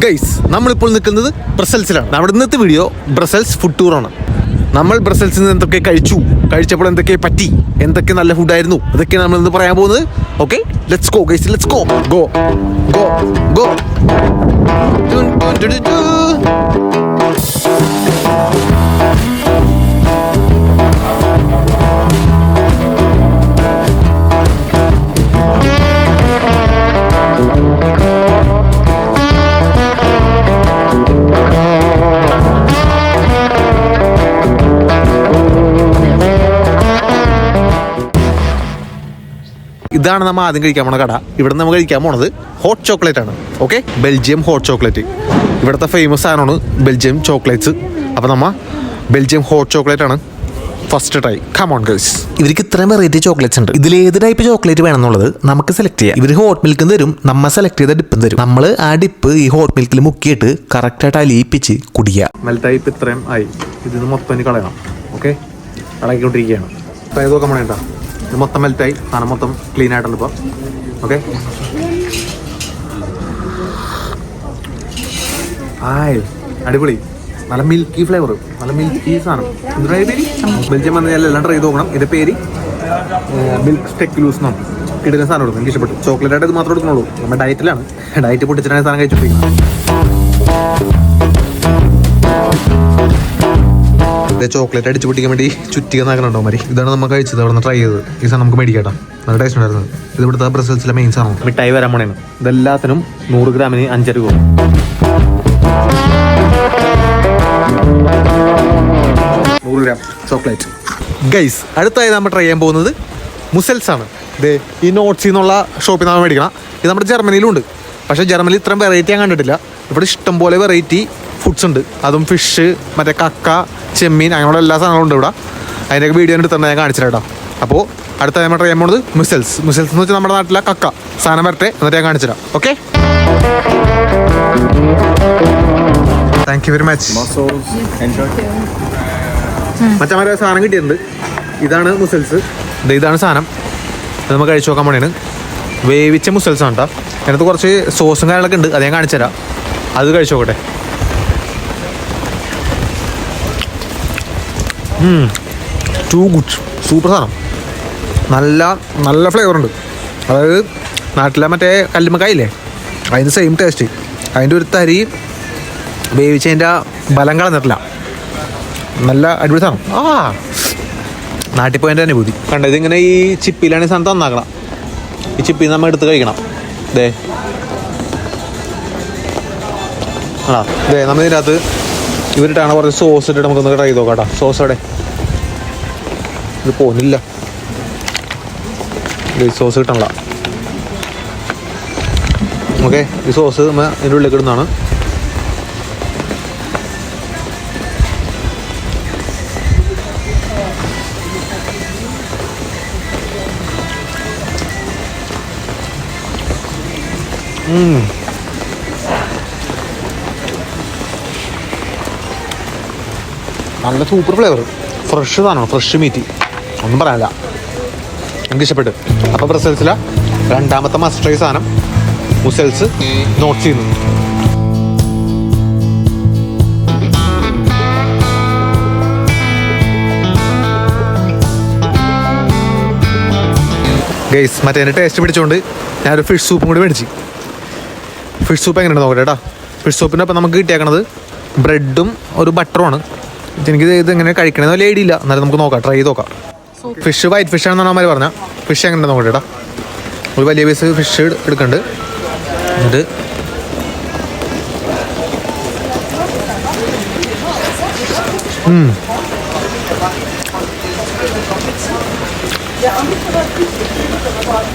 Guys, നമ്മളിപ്പോൾ നിൽക്കുന്നത് ബ്രസൽസിലാണ്. നമ്മുടെ ഇന്നത്തെ വീഡിയോ ബ്രസൽസ് ഫുഡ് ടൂറാണ്. നമ്മൾ ബ്രസൽസിൽ നിന്ന് എന്തൊക്കെ കഴിച്ചപ്പോൾ എന്തൊക്കെ പറ്റി, എന്തൊക്കെ നല്ല ഫുഡായിരുന്നു, അതൊക്കെ നമ്മൾ ഇന്ന് പറയാൻ പോകുന്നത്. Okay, let's go guys, let's go go go go. ഇതാണ് നമ്മൾ ആദ്യം കഴിക്കാൻ പോണ കട. ഇവിടെ നമ്മൾ കഴിക്കാൻ പോണത് ഹോട്ട് ചോക്ലേറ്റ് ആണ്. ഓക്കെ, ബെൽജിയം ഹോട്ട് ചോക്ലേറ്റ് ഇവിടുത്തെ ഫേമസ് സാധനമാണ് ബെൽജിയം ചോക്ലേറ്റ്സ്. അപ്പോൾ നമ്മൾ ബെൽജിയം ഹോട്ട് ചോക്ലേറ്റ് ആണ് first try. Come on guys. ഇവർക്ക് ഇത്രയും വെറൈറ്റി ചോക്ലേറ്റ്സ് ഉണ്ട്. ഇതിൽ ഏത് ടൈപ്പ് ചോക്ലേറ്റ് വേണമെന്നുള്ളത് നമുക്ക് സെലക്ട് ചെയ്യാം. ഇവർ ഹോട്ട് മിൽക്കും തരും, നമ്മൾ സെലക്ട് ചെയ്ത ഡിപ്പും തരും. നമ്മൾ ആ ഡിപ്പ് ഈ ഹോട്ട് മിൽക്കിൽ മുക്കിയിട്ട് കറക്റ്റായിട്ട് അലിയിപ്പിച്ച് കുടിക്കുക. മെൽറ്റായിപ്പ് ഇത്രയും ആയി, ഇതിന് മൊത്തം കളയണം. ഓക്കെ, കളയിക്കൊണ്ടിരിക്കുകയാണ്. ട്രൈ നോക്കാൻ വേണ്ട, ഇത് മൊത്തം മെൽറ്റായി, സാധനം മൊത്തം ക്ലീൻ ആയിട്ടുണ്ട് ഇപ്പോൾ. ഓക്കെ, ആയ് അടിപൊളി, നല്ല മിൽക്കി ഫ്ലേവർ, നല്ല മിൽക്കി സാധനം. ട്രൈ പേര് ബെൽജിയം വന്ന എല്ലാം ട്രൈ ചെയ്ത് നോക്കണം. ഇതിൻ്റെ പേര് മിൽക്ക് സ്റ്റെക്ലൂസ് എന്നാണ്. കിടക്കുന്ന സാധനം കൊടുക്കും, എനിക്ക് ഇഷ്ടപ്പെട്ടു. ചോക്ലേറ്റ് ആയിട്ട് ഇത് മാത്രമേ എടുക്കുന്നുള്ളൂ. നമ്മുടെ ഡയറ്റിലാണ്, ഡയറ്റ് പൊട്ടിച്ചിട്ടാണ് സാധനം കഴിച്ചിട്ടിരിക്കുന്നത്. ചോക്ലേറ്റ് അടിച്ചു പൊട്ടിക്കാൻ വേണ്ടി ചുറ്റിക നാക്കണുണ്ടോ മരി. ഇതാണ് നമ്മൾ കഴിച്ചത്, അവിടെ നിന്ന് ട്രൈ ചെയ്തത്. ഈ സാധനം നമുക്ക് മേടിക്കാട്ടോ, നല്ല ടേസ്റ്റ് ഉണ്ടായിരുന്നു. ഇത് ഇവിടുത്തെ ബ്രസൽസിലെ മെയിൻ സാധനം. മിഠായി വരാൻ പോണേന്. ഇതെല്ലാത്തിനും 100 ഗ്രാമിന് 5 രൂപ. 100 ഗ്രാം ചോക്ലേറ്റ്. ഗൈസ്, അടുത്തായി നമ്മൾ ട്രൈ ചെയ്യാൻ പോകുന്നത് മുസൽസ് ആണ്. ഇത് ഈ നോട്ട്സിൽ നിന്നുള്ള ഷോപ്പിൽ നമ്മൾ മേടിക്കണം. ഇത് നമ്മുടെ ജർമ്മനിയിലും ഉണ്ട്, പക്ഷേ ജർമ്മനിയിൽ ഇത്രയും വെറൈറ്റി ഞാൻ കണ്ടിട്ടില്ല. ഇവിടെ ഇഷ്ടംപോലെ വെറൈറ്റി ഫുഡ്സ് ഉണ്ട്. അതും ഫിഷ്, മറ്റേ കക്ക, ചെമ്മീൻ, അങ്ങനെയുള്ള എല്ലാ സാധനങ്ങളും ഉണ്ട് ഇവിടെ. അതിൻ്റെയൊക്കെ വീഡിയോ എടുത്തിട്ട് ഞാൻ കാണിച്ചിട്ട് കേട്ടോ. അപ്പോൾ അടുത്ത നമ്മൾ ട്രൈ ചെയ്യാൻ പോകുന്നത് മുസൽസ്. മുസൽസ് എന്ന് വെച്ചാൽ നമ്മുടെ നാട്ടിലെ കക്ക സാധനം വരട്ടെ, എന്നിട്ട് ഞാൻ കാണിച്ചിടാം. Okay, thank you very much. മറ്റന്മാരെ സാധനം കിട്ടിയിട്ടുണ്ട്. ഇതാണ് മുസൽസ്, ഇതാണ് സാധനം. അത് നമുക്ക് കഴിച്ചു നോക്കാൻ വേണ്ടിയാണ്. വേവിച്ച മുസൽസ് ആണ് കേട്ടോ. അതിനകത്ത് കുറച്ച് സോസും കാര്യങ്ങളൊക്കെ ഉണ്ട്, അത് ഞാൻ കാണിച്ചു തരാം. അത് കഴിച്ചു നോക്കട്ടെ. ടു ഗുഡ്, സൂപ്പർ സാധനം. നല്ല നല്ല ഫ്ലേവർ ഉണ്ട്. അതായത് നാട്ടിലെ മറ്റേ കല്ലുമ്മക്കായില്ലേ, അതിന് സെയിം ടേസ്റ്റ്. അതിൻ്റെ ഒരു തരി വേവിച്ചതിൻ്റെ ബലം കളഞ്ഞിട്ടില്ല. നല്ല അടിപൊളി സാധനം. നാട്ടിൽ പോയതിൻ്റെ അനുഭൂതി കണ്ട. ഇതിങ്ങനെ ഈ ചിപ്പിയിലാണ് ഈ സാധനം തന്നാക്കണം. ഈ ചിപ്പിൽ നമ്മൾ എടുത്ത് കഴിക്കണം. ദേ ദേ നമ്മൾ ഇതിനകത്ത് ഇവരിട്ടാണ് കുറച്ച് സോസ് ഇട്ടിട്ട് നമുക്കൊന്ന് ട്രൈ ചെയ്ത് നോക്കാം കേട്ടോ. സോസ് അവിടെ ഇത് പോകുന്നില്ല, സോസ് കിട്ടണല്ല. ഓക്കെ, ഈ സോസ് നമ്മൾ ഇതിൻ്റെ ഉള്ളിലേക്ക് ഇടുന്നതാണ്. നല്ല സൂപ്പർ ഫ്ലേവർ, ഫ്രഷ് സാധനമാണ്, ഫ്രഷ് മീറ്റ്, ഒന്നും പറയാനില്ല. എനിക്ക് ഇഷ്ടപ്പെട്ടു. അപ്പോൾ ബ്രസൽസിലെ രണ്ടാമത്തെ മസ്റ്റ് ട്രൈ സാധനം മുസൽസ് നോട്ട് ചെയ്യുന്നു. ഗൈസ്, മറ്റേ ടേസ്റ്റ് പിടിച്ചുകൊണ്ട് ഞാനൊരു ഫിഷ് സൂപ്പും കൂടി മേടിച്ചു. ഫിഷ് സൂപ്പ് എങ്ങനെയാണ് നോക്കട്ടെ കേട്ടോ. ഫിഷ് സൂപ്പിൻ്റെ അപ്പം നമുക്ക് കിട്ടിയേക്കണത് ബ്രെഡും ഒരു ബട്ടറുമാണ്. എനിക്ക് ഇത് എങ്ങനെ കഴിക്കണമെന്ന് വലിയ ഐഡിയ ഇല്ല, എന്നാലും നമുക്ക് നോക്കാം, ട്രൈ ചെയ്ത് നോക്കാം. ഫിഷ് വൈറ്റ് ഫിഷ് ആണെന്നാണ് അമ്മ പറഞ്ഞത്. ഫിഷ് എങ്ങനെ നോക്കട്ടെ കേട്ടോ. ഒരു വലിയ പീസ് ഫിഷ് എടുക്കുന്നുണ്ട്. എന്നിട്ട്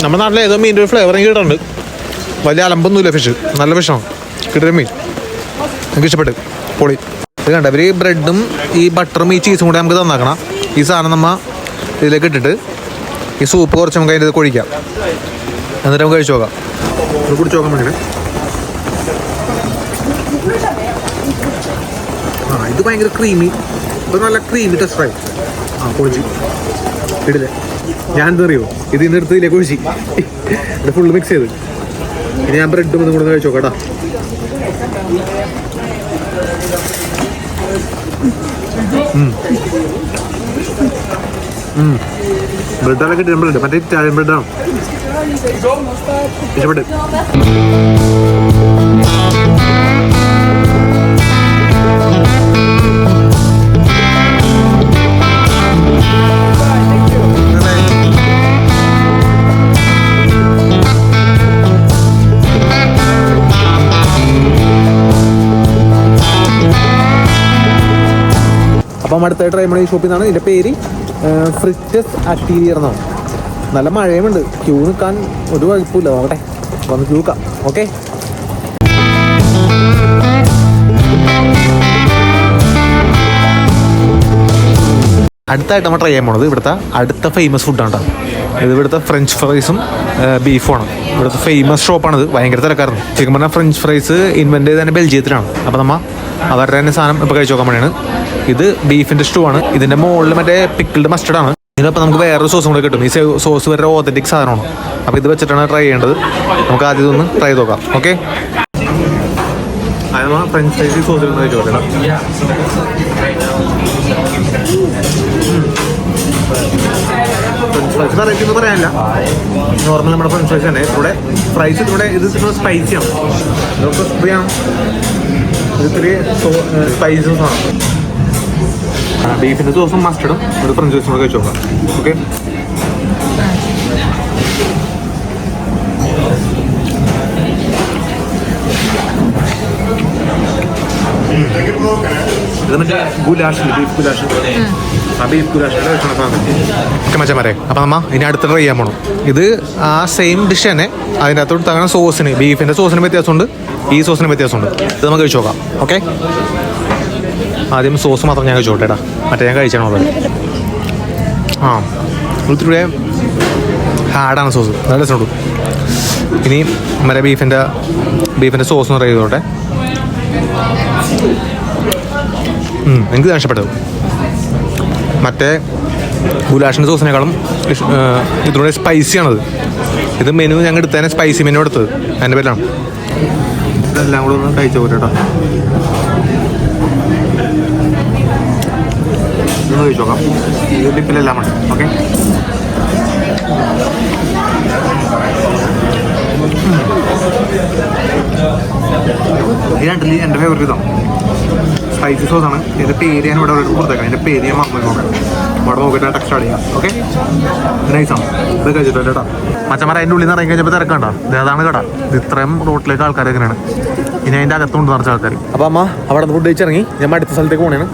നമ്മുടെ നാട്ടിലെ ഏതോ മീൻ്റെ ഒരു ഫ്ലേവർ എനിക്ക് കിട്ടുന്നുണ്ട്. വലിയ അലമ്പൊന്നുമില്ല. ഫിഷ് നല്ല ഫിഷാണ്, കിട്ടുന്ന മീൻ. എനിക്ക് ഇഷ്ടപ്പെട്ടു, പൊളി. ഇത് കണ്ട, ഇവർ ബ്രെഡും ഈ ബട്ടറും ഈ ചീസും കൂടെ നമുക്ക് തന്നാക്കണം. ഈ സാധനം നമ്മൾ ഇതിലേക്ക് ഇട്ടിട്ട് ഈ സൂപ്പ് കുറച്ച് നമുക്ക് അതിൻ്റെ ഇത് കൊഴിക്കാം. എന്നിട്ട് നമുക്ക് കഴിച്ചു നോക്കാം. ഇത് കുടിച്ച് നോക്കാൻ വേണ്ടിയിട്ട്. ഇത് ഭയങ്കര ക്രീമി, ഇത് നല്ല ക്രീമി ടെസ്റ്റായി. പൊളിച്ച് ഇടില്ലേ. ഞാൻ എന്താ അറിയോ, ഇതിൻ്റെ അടുത്ത് ഇതിലേക്ക് ഒഴിച്ച് ഇത് ഫുള്ള് മിക്സ് ചെയ്ത്. ഇനി ഞാൻ ബ്രെഡും ഇതും കൂടെ കഴിച്ചു നോക്കാം കേട്ടോ. ബ്രെഡൊക്കെ കിട്ടിയ ബ്രെഡ് മറ്റേ ഇറ്റാലിയൻ ബ്രെഡാണ് ഇഷ്ടപ്പെട്ട്. അപ്പം അടുത്ത ട്രൈ ചെയ്യുന്ന ഈ ഷോപ്പിൽ നിന്നാണ്. ഇതിൻ്റെ പേര് ഫ്രിറ്റസ് അറ്റീരിയർ എന്നാണ്. നല്ല മഴയുമുണ്ട്, ക്യൂ നിൽക്കാൻ ഒരു കുഴപ്പമില്ല. നോക്കട്ടെ, വന്ന് ക്യൂ നിൽക്കാം. ഓക്കെ, അടുത്തായിട്ട് നമ്മൾ ട്രൈ ചെയ്യാൻ പോണത് ഇവിടുത്തെ അടുത്ത ഫേമസ് ഫുഡാണ്. ഇത് ഇവിടുത്തെ ഫ്രഞ്ച് ഫ്രൈസും ബീഫുമാണ്. ഇവിടുത്തെ ഫേമസ് ഷോപ്പാണിത്. ഭയങ്കര തിരക്കായിരുന്നു. ശരിക്കും പറഞ്ഞാൽ ഫ്രഞ്ച് ഫ്രൈസ് ഇൻവെൻറ്റ് ചെയ്ത് തന്നെ ബെൽജിയത്തിലാണ്. അപ്പോൾ നമ്മൾ അവരുടെ തന്നെ സാധനം ഇപ്പോൾ കഴിച്ചു നോക്കാൻ വേണ്ടിയാണ്. ഇത് ബീഫിൻ്റെ സ്റ്റൂ ആണ്. ഇതിൻ്റെ മുകളിൽ മറ്റേ പിക്കിൾഡ് മസ്റ്റർഡാണ്. ഇതിനപ്പോൾ നമുക്ക് വേറൊരു സോസും കൂടെ കിട്ടും. ഈ സോസ് വേറെ ഓതൻറ്റിക് സാധനമാണ്. അപ്പോൾ ഇത് വെച്ചിട്ടാണ് ട്രൈ ചെയ്യേണ്ടത്. നമുക്ക് ആദ്യം ഇതൊന്ന് ട്രൈ ചെയ്ത് നോക്കാം. ഓക്കെ, അത് നമ്മൾ ഫ്രഞ്ച് ഫ്രൈസ് സോസിൽ ഒന്ന് കഴിച്ചു നോക്കാം. ഫ്രഞ്ച് ഫ്രൈസ് വെറൈറ്റി എന്ന് പറയാനില്ല, നോർമൽ നമ്മുടെ ഫ്രഞ്ച് ഫ്രൈസ് തന്നെ. ഇവിടെ ഫ്രൈസ് ഇതിലൂടെ ഇത് സ്പൈസിയാണ്, ഇതൊക്കെ ക്രിസ്പിയാണ്. ഇത് ഇത്തിരി സ്പൈസസാണ്. ബീഫിൻ്റെ സോസും മസ്റ്റർഡും ഒരു ഫ്രഞ്ച് ഫ്രൈസും കൂടെ കഴിച്ചു നോക്കാം. ഓക്കെ, ഇത് മറ്റേ ഗുലാഷ്, ബീഫ് ഗുലാഷ്. ആ ബീഫ് ഗുലാഷിൻ്റെ കഴിച്ചോണ സാധനം മച്ചമാരെ. അപ്പം നമ്മ ഇനി അടുത്ത ട്രൈ ചെയ്യാൻ പോകണം. ഇത് ആ സെയിം ഡിഷ് തന്നെ, അതിൻ്റെ അകത്തോട്ട് അങ്ങനെ സോസിന്, ബീഫിൻ്റെ സോസിന് വ്യത്യാസമുണ്ട്, ഈ സോസിന് വ്യത്യാസമുണ്ട്. ഇത് നമുക്ക് കഴിച്ചു നോക്കാം. ഓക്കെ, ആദ്യം സോസ് മാത്രം ഞാൻ കഴിച്ചു നോട്ടേടാ, മറ്റേ ഞാൻ കഴിച്ചാണോ അത്. ആ, ഒത്തിരി ഹാർഡാണ് സോസ്, നല്ല രസമുണ്ട്. ഇനി മറ്റേ ബീഫിൻ്റെ സോസ് എന്ന് പറയുന്നതോട്ടെ എനിക്ക് ഇഷ്ടപ്പെട്ടത്. മറ്റേ ഗുലാഷിൻ്റെ സോസിനേക്കാളും ഇതിലൂടെ സ്പൈസിയാണത്. ഇത് മെനു ഞങ്ങൾ എടുത്തതിനെ സ്പൈസി മെനു എടുത്തത്, അതിൻ്റെ പേരിലാണ്. ഇതെല്ലാം കൂടെ ഒന്ന് കഴിച്ചു പോരട്ടോ. ഇതൊന്ന് കഴിച്ചു നോക്കാം. ഇത് ഡിപ്പിലെല്ലാം ഉണ്ട്. ഓക്കെ, ഈ രണ്ടിൽ എൻ്റെ ഫേവറേറ്റ് ഇതാണ്. സ്പൈസി സോസാണ്. ഇതിൻ്റെ പേര് ഞാൻ ഇവിടെ കൊടുത്തേക്കാം. ഇതിൻ്റെ പേര് ഞാൻ മറന്നു നോക്കാം. അവിടെ നോക്കിയിട്ട് ടെക്സ്റ്റ് സ്റ്റാർട്ട് ചെയ്യാം. ഓക്കെ, നൈസാണ്. ഇത് കഴിച്ചിട്ടോ കേട്ടോ. മച്ചന്മാർ അതിൻ്റെ ഉള്ളിൽ നിന്ന് ഇറങ്ങി കഴിഞ്ഞപ്പോൾ തിരക്കണ്ട. അതാണ് കട. ഇത് ഇത്രയും റോട്ടിലേക്ക് ആൾക്കാർ എങ്ങനെയാണ്. ഇനി അതിൻ്റെ അകത്തുകൊണ്ട് നിറച്ച ആൾക്കാർ. അപ്പോൾ അമ്മ അവിടെ നിന്ന് ഫുഡ് കഴിച്ചിറങ്ങി. നമ്മൾ അടുത്ത സ്ഥലത്തേക്ക് പോകണേണ്.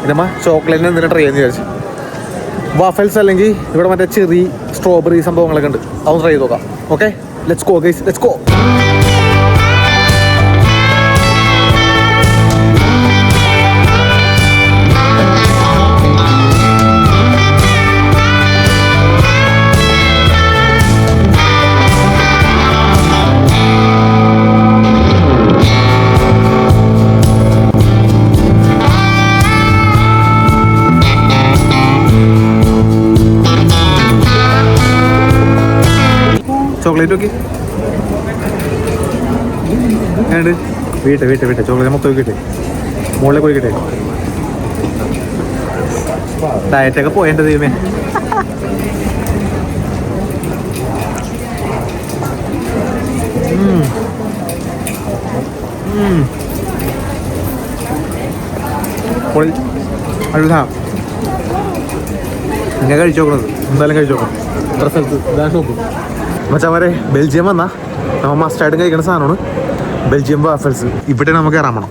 ഇതമ്മ ചോക്ലേറ്റിന് എന്തിനാണ് ട്രൈ ചെയ്യാന്ന് വിചാരിച്ചു. വാഫൽസ് അല്ലെങ്കിൽ ഇവിടെ മറ്റേ ചെറി സ്ട്രോബെറി സംഭവങ്ങളൊക്കെ ഉണ്ട്. അതൊന്ന് ട്രൈ ചെയ്ത് നോക്കാം. Okay, let's go guys, let's go. Chocolate നോക്കി ഏണ്ട് വീട്ടെ ചോക്ലേറ്റ് മൊത്തം നോക്കിട്ടെ, മുകളിലേക്ക് പോയിക്കിട്ടെ. ഡയറ്റൊക്കെ പോയേണ്ട ദൈവമേ. അഴുതാ ഞാൻ കഴിച്ചു നോക്കണത്, എന്തായാലും കഴിച്ചു നോക്കണം. എത്ര സ്ഥലത്ത് ഇതാ ഷോപ്പ് മച്ചാമാരെ. ബെൽജിയം വന്നാ നമ്മൾ മസ്റ്റായിട്ടും കഴിക്കുന്ന സാധനമാണ് ബെൽജിയം വാഫൽസ്. ഇവിടെ നമുക്ക് കയറാൻ പോണം.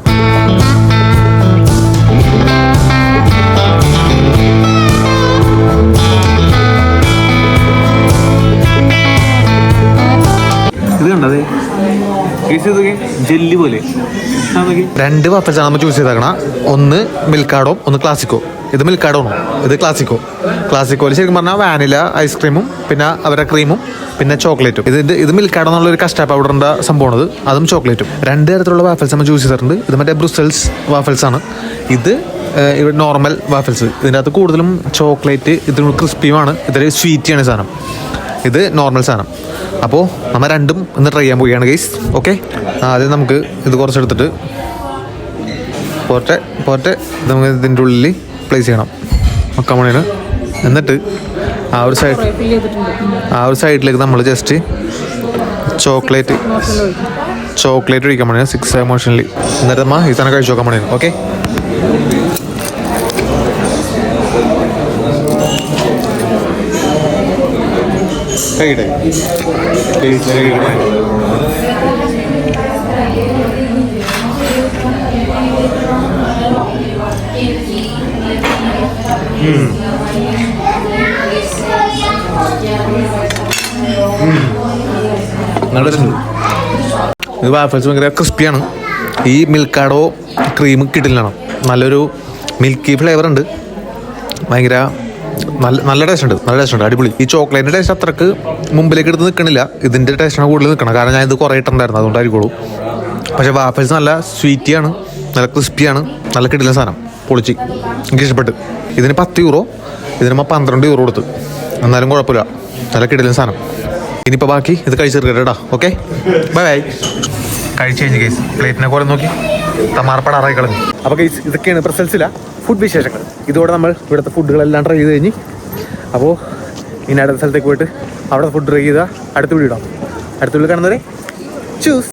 ഇത് കണ്ടത് ജെല്ലി പോലെ രണ്ട് വാഫൽസാണ് നമ്മൾ ചൂസ് ചെയ്തേക്കണ. ഒന്ന് മിൽക്കാഡോ, ഒന്ന് ക്ലാസിക്കോ. ഇത് മിൽക്കാഡോ ആണ്, ഇത് ക്ലാസിക്കോയിൽ ശരിക്കും പറഞ്ഞാൽ വാനില ഐസ്ക്രീമും പിന്നെ അവരുടെ ക്രീമും പിന്നെ ചോക്ലേറ്റും. ഇത് മിൽക്കാഡോ എന്നുള്ളൊരു കസ്റ്റാർഡ് പൗഡറിൻ്റെ സംഭവമാണത്, അതും ചോക്ലേറ്റും. രണ്ട് തരത്തിലുള്ള വാഫൽസ് നമ്മൾ ചൂസ് ചെയ്തിട്ടുണ്ട്. ഇത് മറ്റേ ബ്രുസൽസ് വാഫൽസ് ആണ്. ഇത് ഇവിടെ നോർമൽ വാഫൽസ്. ഇതിൻ്റെ അകത്ത് കൂടുതലും ചോക്ലേറ്റ്, ഇതിന് ക്രിസ്പിയുമാണ്, ഇതൊരു സ്വീറ്റിയാണ് സാധനം. ഇത് നോർമൽ സാധനം. അപ്പോൾ നമ്മൾ രണ്ടും ഒന്ന് ട്രൈ ചെയ്യാൻ പോവുകയാണ് ഗൈസ്. ഓക്കെ, ആദ്യം നമുക്ക് ഇത് കുറച്ചെടുത്തിട്ട് പോട്ടെ പോട്ടെ. നമുക്ക് ഇതിൻ്റെ ഉള്ളിൽ പ്ലേസ് ചെയ്യണം മക്കാമണിന്. എന്നിട്ട് ആ ഒരു സൈഡിലേക്ക് നമ്മൾ ജസ്റ്റ് ചോക്ലേറ്റ് ഒഴിക്കാൻ വേണ്ടി 6 മോഷനിൽ. എന്നിട്ട് നമ്മൾ ഈ തന്നെ കഴിച്ചു നോക്കാൻ വേണ്ടി. ഓക്കെ, ഇത് വാഫൽസ് ഭയങ്കര ക്രിസ്പിയാണ്. ഈ മിൽക്കാടോ ക്രീം കിട്ടില്ലാണ്. നല്ലൊരു മിൽക്കി ഫ്ലേവർ ഉണ്ട്. ഭയങ്കര നല്ല ടേസ്റ്റ് ഉണ്ട്, അടിപൊളി. ഈ ചോക്ലേറ്റിൻ്റെ ടേസ്റ്റ് അത്രക്ക് മുമ്പിലേക്ക് എടുത്ത് നിൽക്കണില്ല. ഇതിൻ്റെ ടേസ്റ്റാണ് കൂടുതൽ നിൽക്കണം. കാരണം ഞാൻ ഇത് കുറേ ഇട്ടുണ്ടായിരുന്നു, അതുകൊണ്ടായിരിക്കുള്ളൂ. പക്ഷേ വാഫൽസ് നല്ല സ്വീറ്റിയാണ്, നല്ല ക്രിസ്പിയാണ്, നല്ല കിടിലൻ സാധനം. പൊളിച്ച് എനിക്ക് ഇഷ്ടപ്പെട്ട്. ഇതിന് 10 യൂറോ, ഇതിന് 12 യൂറോ കൊടുത്ത്. എന്നാലും കുഴപ്പമില്ല, നല്ല കിടിലൻ സാധനം. ഇനിയിപ്പോൾ ബാക്കി ഇത് കഴിച്ചെടുക്കട്ടെ. Okay, bye bye. കഴിച്ച് കഴിഞ്ഞ് കേസ് പ്ലേറ്റിനെ പോലെ നോക്കി തമാറപ്പടാറായി കളഞ്ഞു. അപ്പോൾ കേസ് ഇതൊക്കെയാണ് ബ്രസൽസിലെ ഫുഡ് വിശേഷങ്ങൾ. ഇതോടെ നമ്മൾ ഇവിടുത്തെ ഫുഡുകളെല്ലാം ട്രൈ ചെയ്ത് കഴിഞ്ഞ്. അപ്പോൾ ഇനി അടുത്ത സ്ഥലത്തേക്ക് പോയിട്ട് അവിടെ ഫുഡ് ട്രൈ ചെയ്താൽ അടുത്ത വീഡിയോ ഇടാം. അടുത്ത വീഡിയോ കാണുന്നവരെ ചൂസ്.